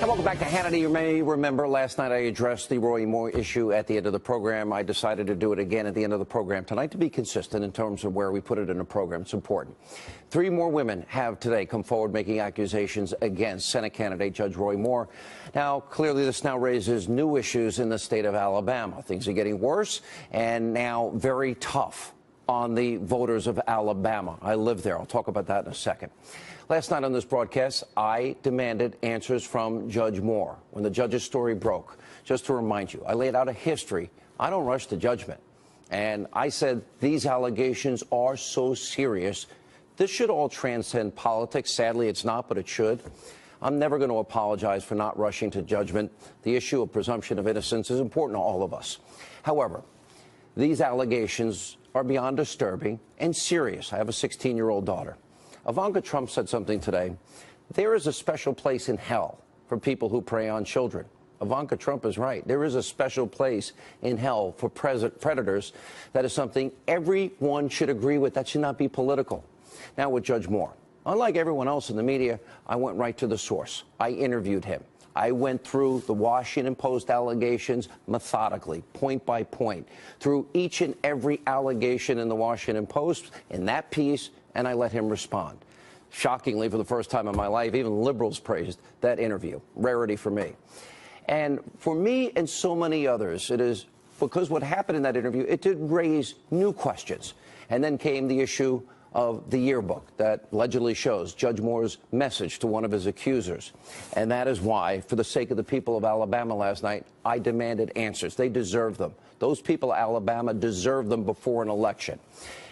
And welcome back to Hannity. You may remember last night I addressed the Roy Moore issue at the end of the program. I decided to do it again at the end of the program tonight to be consistent in terms of where we put it in the program. It's important. 3 more women have today come forward making accusations against Senate candidate Judge Roy Moore. Now, clearly this now raises new issues in the state of Alabama. Things are getting worse and now very tough on the voters of Alabama. I live there. I'll talk about that in a second. Last night on this broadcast, I demanded answers from Judge Moore when the judge's story broke. Just to remind you, I laid out a history. I don't rush to judgment. And I said these allegations are so serious, this should all transcend politics. Sadly, it's not, but it should. I'm never going to apologize for not rushing to judgment. The issue of presumption of innocence is important to all of us. However, these allegations are beyond disturbing and serious. I have a 16-year-old daughter. Ivanka Trump said something today. There is a special place in hell for people who prey on children. Ivanka Trump is right. There is a special place in hell for predators. That is something everyone should agree with. That should not be political. Now with Judge Moore. Unlike everyone else in the media, I went right to the source. I interviewed him. I went through the Washington Post allegations methodically, point by point, through each and every allegation in the Washington Post, in that piece, and I let him respond. Shockingly, for the first time in my life, even liberals praised that interview. Rarity for me. And for me and so many others, it is because what happened in that interview, it did raise new questions. And then came the issue of the yearbook that allegedly shows Judge Moore's message to one of his accusers. And that is why, for the sake of the people of Alabama last night, I demanded answers. They deserve them. Those people of Alabama deserve them before an election.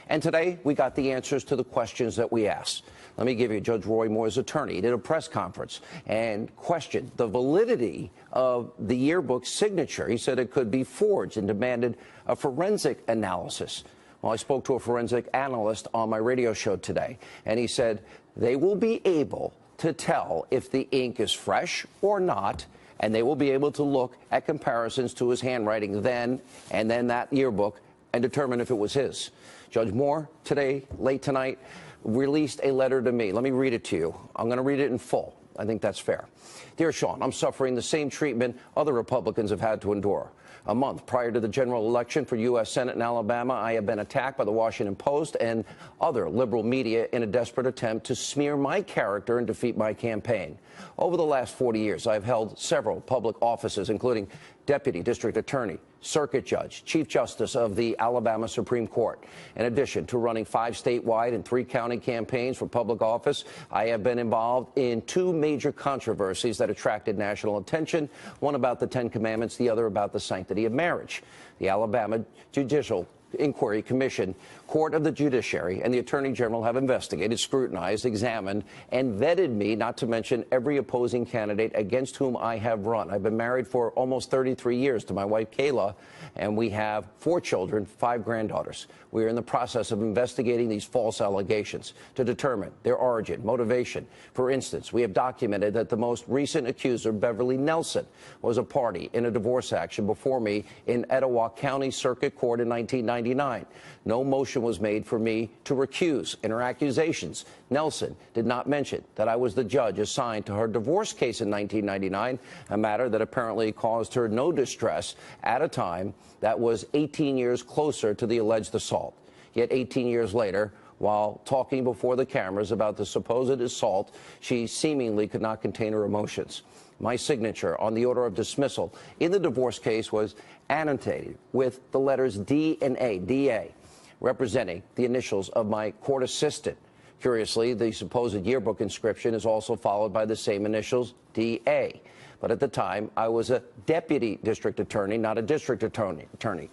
And today, we got the answers to the questions that we asked. Let me give you Judge Roy Moore's attorney. He did a press conference and questioned the validity of the yearbook signature. He said it could be forged and demanded a forensic analysis. Well, I spoke to a forensic analyst on my radio show today, and he said they will be able to tell if the ink is fresh or not, and they will be able to look at comparisons to his handwriting then and then that yearbook and determine if it was his. Judge Moore, today, late tonight, released a letter to me. Let me read it to you. I'm going to read it in full. I think that's fair. Dear Sean, I'm suffering the same treatment other Republicans have had to endure. A month prior to the general election for U.S. Senate in Alabama, I have been attacked by the Washington Post and other liberal media in a desperate attempt to smear my character and defeat my campaign. Over the last 40 years, I've held several public offices, including Deputy District Attorney, Circuit Judge, Chief Justice of the Alabama Supreme Court. In addition to running 5 statewide and 3 county campaigns for public office, I have been involved in 2 major controversies that attracted national attention, one about the 10 Commandments, the other about the sanctity of marriage. The Alabama Judicial Inquiry Commission, Court of the Judiciary, and the Attorney General have investigated, scrutinized, examined, and vetted me, not to mention every opposing candidate against whom I have run. I've been married for almost 33 years to my wife, Kayla, and we have 4 children, 5 granddaughters. We are in the process of investigating these false allegations to determine their origin, motivation. For instance, we have documented that the most recent accuser, Beverly Nelson, was a party in a divorce action before me in Etowah County Circuit Court in 1999. No motion was made for me to recuse in her accusations. Nelson did not mention that I was the judge assigned to her divorce case in 1999, a matter that apparently caused her no distress at a time that was 18 years closer to the alleged assault. Yet 18 years later, while talking before the cameras about the supposed assault, she seemingly could not contain her emotions. My signature on the order of dismissal in the divorce case was annotated with the letters D and A, DA, representing the initials of my court assistant. Curiously, the supposed yearbook inscription is also followed by the same initials, DA. But at the time, I was a deputy district attorney, not a district attorney.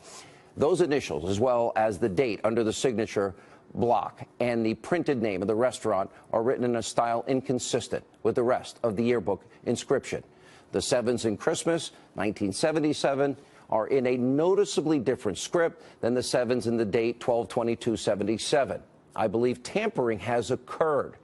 Those initials, as well as the date under the signature block and the printed name of the restaurant, are written in a style inconsistent with the rest of the yearbook inscription. The 7s in Christmas, 1977, are in a noticeably different script than the 7s in the date 12/22/77. I believe tampering has occurred.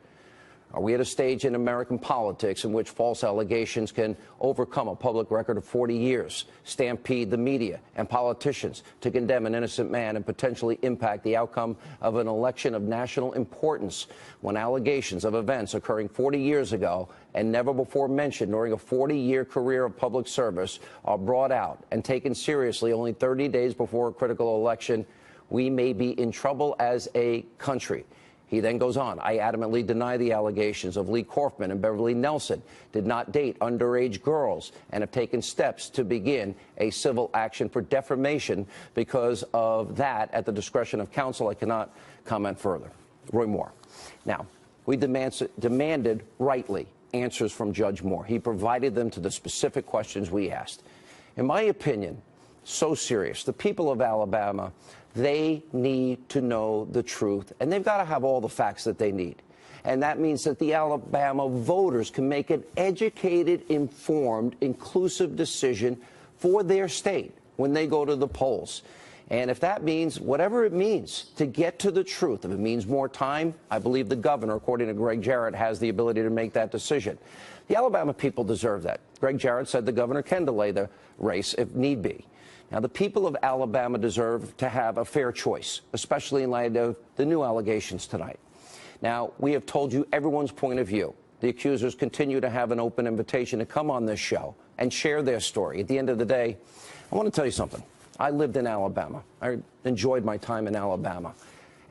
Are we at a stage in American politics in which false allegations can overcome a public record of 40 years, stampede the media and politicians to condemn an innocent man and potentially impact the outcome of an election of national importance when allegations of events occurring 40 years ago and never before mentioned during a 40-year career of public service are brought out and taken seriously only 30 days before a critical election? We may be in trouble as a country. He then goes on, I adamantly deny the allegations of Lee Corfman and Beverly Nelson did not date underage girls and have taken steps to begin a civil action for defamation because of that at the discretion of counsel. I cannot comment further. Roy Moore. Now, we demanded rightly answers from Judge Moore. He provided them to the specific questions we asked. In my opinion, so serious. The people of Alabama, they need to know the truth, and they've got to have all the facts that they need. And that means that the Alabama voters can make an educated, informed, inclusive decision for their state when they go to the polls. And if that means whatever it means to get to the truth, if it means more time, I believe the governor, according to Greg Jarrett, has the ability to make that decision. The Alabama people deserve that. Greg Jarrett said the governor can delay the race if need be. Now, the people of Alabama deserve to have a fair choice, especially in light of the new allegations tonight. Now, we have told you everyone's point of view. The accusers continue to have an open invitation to come on this show and share their story. At the end of the day, I want to tell you something. I lived in Alabama. I enjoyed my time in Alabama.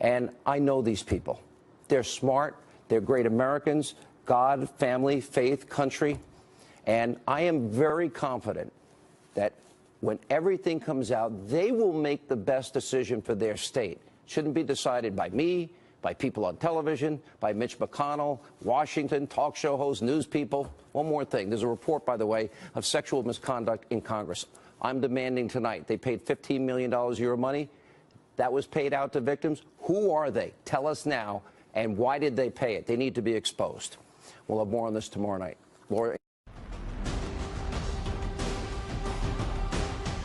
And I know these people. They're smart. They're great Americans, God, family, faith, country. And I am very confident that when everything comes out, they will make the best decision for their state. Shouldn't be decided by me, by people on television, by Mitch McConnell, Washington, talk show hosts, news people. One more thing. There's a report, by the way, of sexual misconduct in Congress. I'm demanding tonight. They paid $15 million of your money. That was paid out to victims. Who are they? Tell us now. And why did they pay it? They need to be exposed. We'll have more on this tomorrow night. Laura.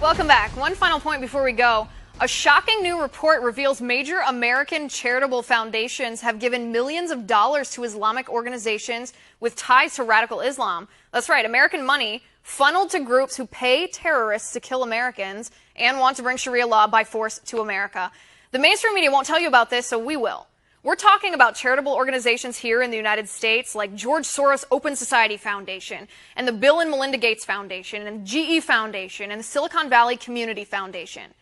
Welcome back. One final point before we go. A shocking new report reveals major American charitable foundations have given millions of dollars to Islamic organizations with ties to radical Islam. That's right, American money funneled to groups who pay terrorists to kill Americans and want to bring Sharia law by force to America. The mainstream media won't tell you about this, so we will. We're talking about charitable organizations here in the United States like George Soros Open Society Foundation and the Bill and Melinda Gates Foundation and GE Foundation and the Silicon Valley Community Foundation.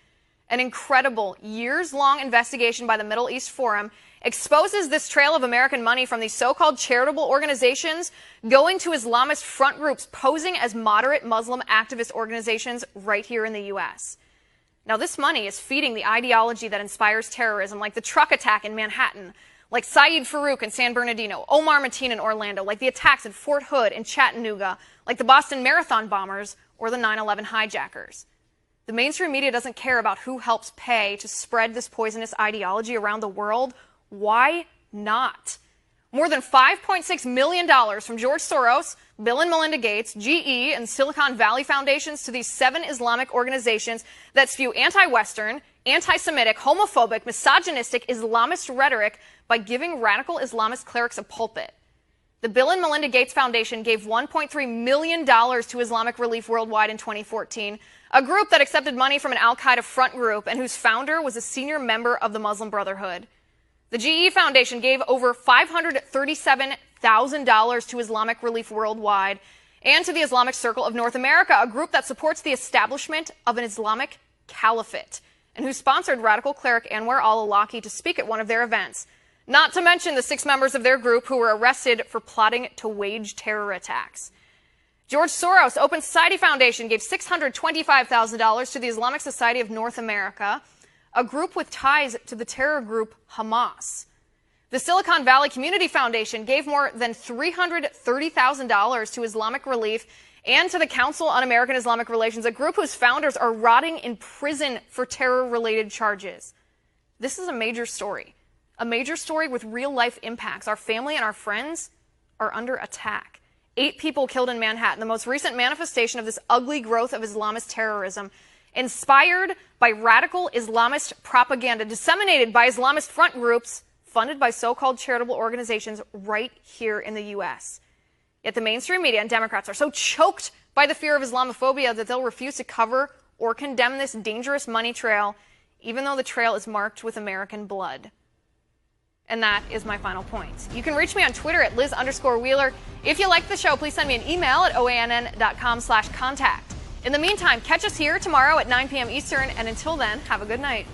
An incredible years-long investigation by the Middle East Forum exposes this trail of American money from these so-called charitable organizations going to Islamist front groups posing as moderate Muslim activist organizations right here in the U.S. Now, this money is feeding the ideology that inspires terrorism, like the truck attack in Manhattan, like Saeed Farouk in San Bernardino, Omar Mateen in Orlando, like the attacks at Fort Hood in Chattanooga, like the Boston Marathon bombers or the 9/11 hijackers. The mainstream media doesn't care about who helps pay to spread this poisonous ideology around the world. Why not? More than $5.6 million from George Soros, Bill and Melinda Gates, GE, and Silicon Valley foundations to these 7 Islamic organizations that spew anti-Western, anti-Semitic, homophobic, misogynistic, Islamist rhetoric by giving radical Islamist clerics a pulpit. The Bill and Melinda Gates Foundation gave $1.3 million to Islamic Relief Worldwide in 2014, a group that accepted money from an al-Qaeda front group and whose founder was a senior member of the Muslim Brotherhood. The GE Foundation gave over $537,000 to Islamic Relief Worldwide and to the Islamic Circle of North America, a group that supports the establishment of an Islamic caliphate and who sponsored radical cleric Anwar al-Awlaki to speak at one of their events. Not to mention the 6 members of their group who were arrested for plotting to wage terror attacks. George Soros Open Society Foundation gave $625,000 to the Islamic Society of North America, a group with ties to the terror group Hamas. The Silicon Valley Community Foundation gave more than $330,000 to Islamic Relief and to the Council on American Islamic Relations, a group whose founders are rotting in prison for terror-related charges. This is a major story with real-life impacts. Our family and our friends are under attack. 8 people killed in Manhattan, the most recent manifestation of this ugly growth of Islamist terrorism, inspired by radical Islamist propaganda disseminated by Islamist front groups funded by so-called charitable organizations right here in the U.S. Yet the mainstream media and Democrats are so choked by the fear of Islamophobia that they'll refuse to cover or condemn this dangerous money trail, even though the trail is marked with American blood. And that is my final point. You can reach me on Twitter at Liz_Wheeler. If you like the show, please send me an email at oann.com/contact. In the meantime, catch us here tomorrow at 9 p.m. Eastern, and until then, have a good night.